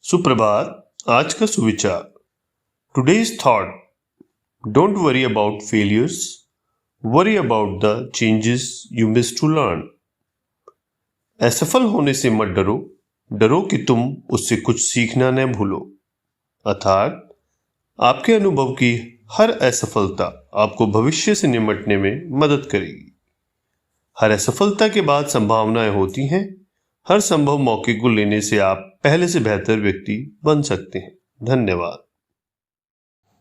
सुप्रभात। आज का सुविचार, today's thought, don't worry about failures, worry about the changes you miss to learn. असफल होने से मत डरो, डरो कि तुम उससे कुछ सीखना न भूलो। अर्थात आपके अनुभव की हर असफलता आपको भविष्य से निपटने में मदद करेगी। हर असफलता के बाद संभावनाएं होती हैं। हर संभव मौके को लेने से आप पहले से बेहतर व्यक्ति बन सकते हैं। धन्यवाद।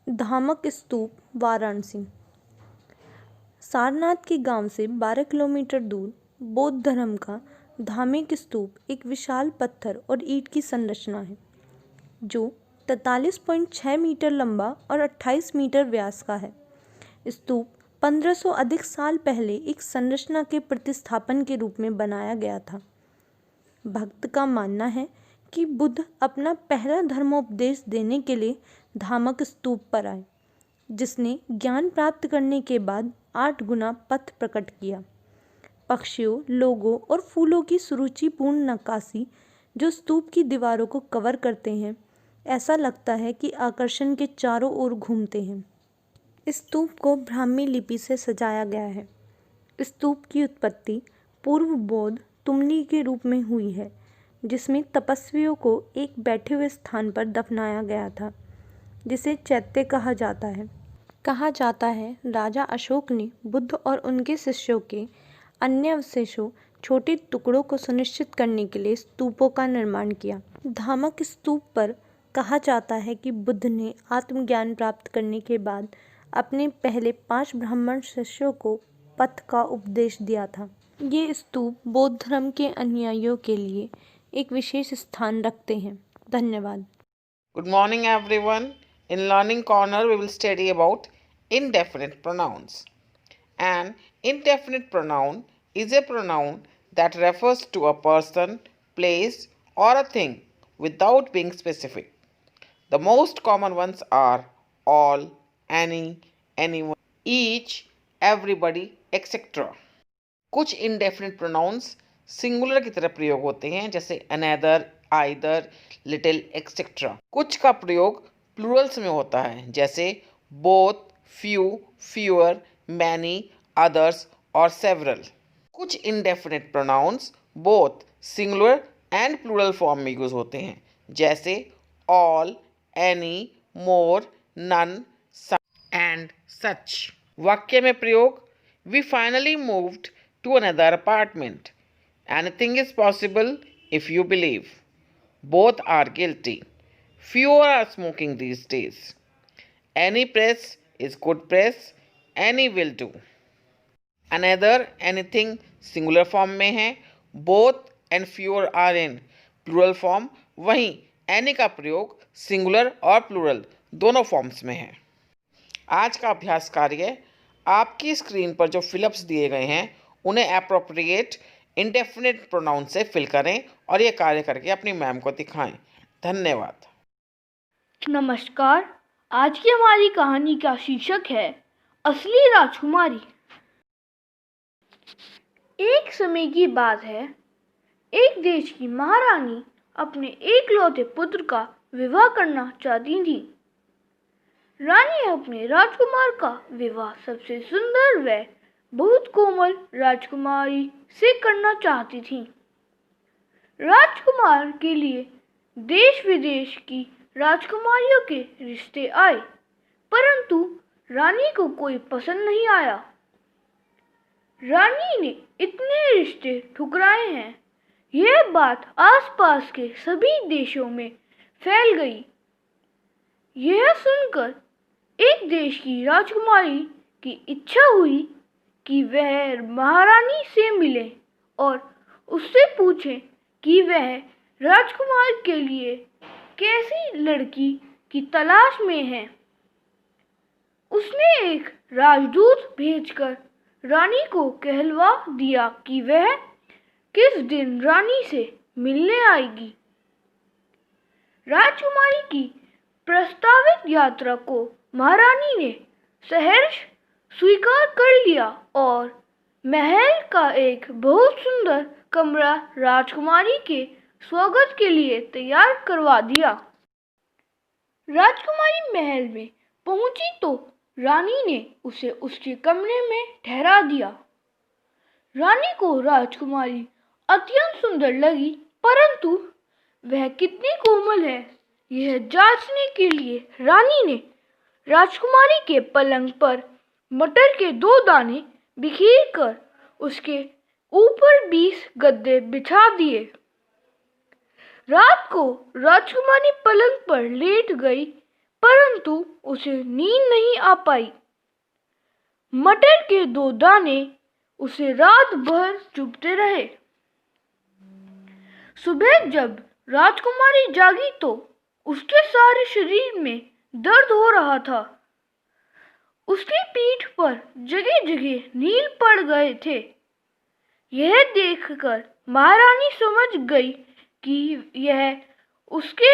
धामक स्तूप, वाराणसी। सारनाथ के गांव से 12 किलोमीटर दूर बौद्ध धर्म का धामिक स्तूप एक विशाल पत्थर और ईंट की संरचना है जो 43.6 मीटर लंबा और 28 मीटर व्यास का है। स्तूप 1500 अधिक साल पहले एक संरचना के प्रतिस्थापन के रूप में बनाया गया था। भक्त का मानना है कि बुद्ध अपना पहला धर्मोपदेश देने के लिए धामक स्तूप पर आए, जिसने ज्ञान प्राप्त करने के बाद 8 गुना पथ प्रकट किया। पक्षियों, लोगों और फूलों की सुरुचिपूर्ण नक्काशी जो स्तूप की दीवारों को कवर करते हैं, ऐसा लगता है कि आकर्षण के चारों ओर घूमते हैं। स्तूप को ब्राह्मी लिपि से सजाया गया है। स्तूप की उत्पत्ति पूर्व बौद्ध तुमली के रूप में हुई है, जिसमें तपस्वियों को एक बैठे हुए स्थान पर दफनाया गया था, जिसे चैत्य कहा जाता है। राजा अशोक ने बुद्ध और उनके शिष्यों के अन्य अवशेषों, छोटे टुकड़ों को सुनिश्चित करने के लिए स्तूपों का निर्माण किया। धामक स्तूप पर कहा जाता है कि बुद्ध ने आत्मज्ञान प्राप्त करने के बाद अपने पहले 5 ब्राह्मण शिष्यों को पथ का उपदेश दिया था। ये स्तूप बौद्ध धर्म के अनुयायियों के लिए एक विशेष स्थान रखते हैं। धन्यवाद। Good morning everyone. In Learning Corner we will study about indefinite pronouns. An indefinite pronoun is a pronoun that refers to a person, place or a thing without being specific. The most common ones are all, any, anyone, each, everybody, etc. कुछ indefinite pronounce singular की तरह प्रयोग होते हैं, जैसे another, either, little etcetera. कुछ का प्रयोग प्लूरल्स में होता है, जैसे both, few, fewer, many, others और सेवरल। कुछ indefinite pronouns both singular and plural form में यूज होते हैं, जैसे all, any, more, none, some and such. वाक्य में प्रयोग, we finally moved to another apartment. Anything is possible if you believe. Both are guilty. Fewer are smoking these days. Any press is good press. Any will do. Another, anything singular form में है. Both and fewer are in plural form. वहीं any का प्रयोग singular और plural दोनों forms में है। आज का अभ्यास कार्य, आपकी स्क्रीन पर जो फिलअप्स दिए गए हैं उन्हें एप्रोप्रिएट इंडेफिनिट प्रोनाउन से फिल करें और ये कार्य करके अपनी मैम को दिखाएं। धन्यवाद। नमस्कार, आज की हमारी कहानी का शीर्षक है असली राजकुमारी। एक समय की बात है, एक देश की महारानी अपने एकलौते पुत्र का विवाह करना चाहती थी। रानी अपने राजकुमार का विवाह सबसे सुंदर व बहुत कोमल राजकुमारी से करना चाहती थी। राजकुमार के लिए देश विदेश की राजकुमारियों के रिश्ते आए, परंतु रानी को कोई पसंद नहीं आया। रानी ने इतने रिश्ते ठुकराए हैं, यह बात आसपास के सभी देशों में फैल गई। यह सुनकर एक देश की राजकुमारी की इच्छा हुई कि वह महारानी से मिले और उससे पूछे कि वह राजकुमार के लिए कैसी लड़की की तलाश में है। उसने एक राजदूत भेजकर रानी को कहलवा दिया कि वह किस दिन रानी से मिलने आएगी। राजकुमारी की प्रस्तावित यात्रा को महारानी ने सहर्ष स्वीकार कर लिया और महल का एक बहुत सुंदर कमरा राजकुमारी के स्वागत के लिए तैयार करवा दिया। राजकुमारी महल में पहुंची तो रानी ने उसे उसके कमरे में ठहरा दिया। रानी को राजकुमारी अत्यंत सुंदर लगी, परंतु वह कितनी कोमल है यह जांचने के लिए रानी ने राजकुमारी के पलंग पर मटर के 2 दाने बिखेर कर उसके ऊपर 20 गद्दे बिछा दिए। रात को राजकुमारी पलंग पर लेट गई, परंतु उसे नींद नहीं आ पाई। मटर के 2 दाने उसे रात भर चुभते रहे। सुबह जब राजकुमारी जागी तो उसके सारे शरीर में दर्द हो रहा था। उसकी पीठ पर जगह जगह नील पड़ गए थे। यह देखकर महारानी समझ गई कि यह उसके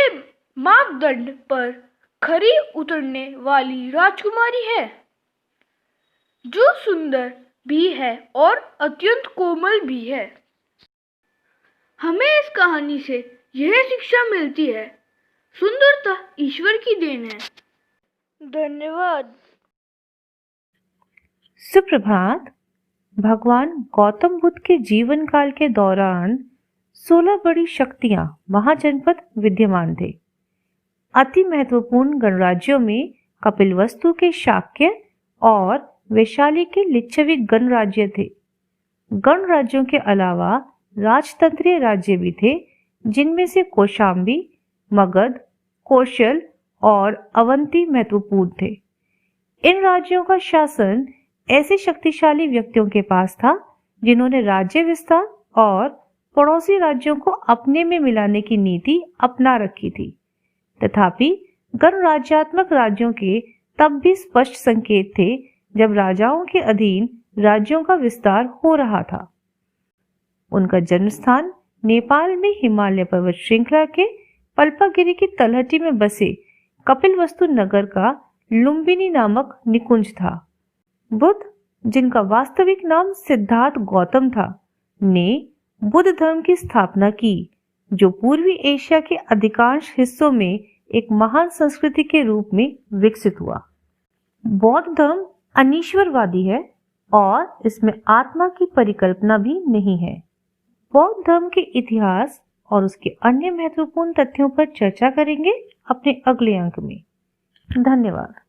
मापदंड पर खरी उतरने वाली राजकुमारी है, जो सुंदर भी है और अत्यंत कोमल भी है। हमें इस कहानी से यह शिक्षा मिलती है, सुंदरता ईश्वर की देन है। धन्यवाद। सुप्रभात। भगवान गौतम बुद्ध के जीवन काल के दौरान 16 बड़ी शक्तियां महाजनपद विद्यमान थे। अति महत्वपूर्ण गणराज्यों में कपिलवस्तु के शाक्य और वैशाली के लिच्छवी गणराज्य थे। गणराज्यों के अलावा राजतंत्रीय राज्य भी थे, जिनमें से कौशांबी, मगध, कौशल और अवंती महत्वपूर्ण थे। इन राज्यों का शासन ऐसे शक्तिशाली व्यक्तियों के पास था जिन्होंने राज्य विस्तार और पड़ोसी राज्यों को अपने में मिलाने की नीति अपना रखी थी। तथापि गणराज्यात्मक राज्यों के तब भी स्पष्ट संकेत थे जब राजाओं के अधीन राज्यों का विस्तार हो रहा था। उनका जन्म स्थान नेपाल में हिमालय पर्वत श्रृंखला के पल्पागिरी की तलहटी में बसे कपिलवस्तु नगर का लुम्बिनी नामक निकुंज था। बुद्ध, जिनका वास्तविक नाम सिद्धार्थ गौतम था, ने बुद्ध धर्म की स्थापना की, जो पूर्वी एशिया के अधिकांश हिस्सों में एक महान संस्कृति के रूप में विकसित हुआ। बौद्ध धर्म अनीश्वरवादी है और इसमें आत्मा की परिकल्पना भी नहीं है। बौद्ध धर्म के इतिहास और उसके अन्य महत्वपूर्ण तथ्यों पर चर्चा करेंगे अपने अगले अंक में। धन्यवाद।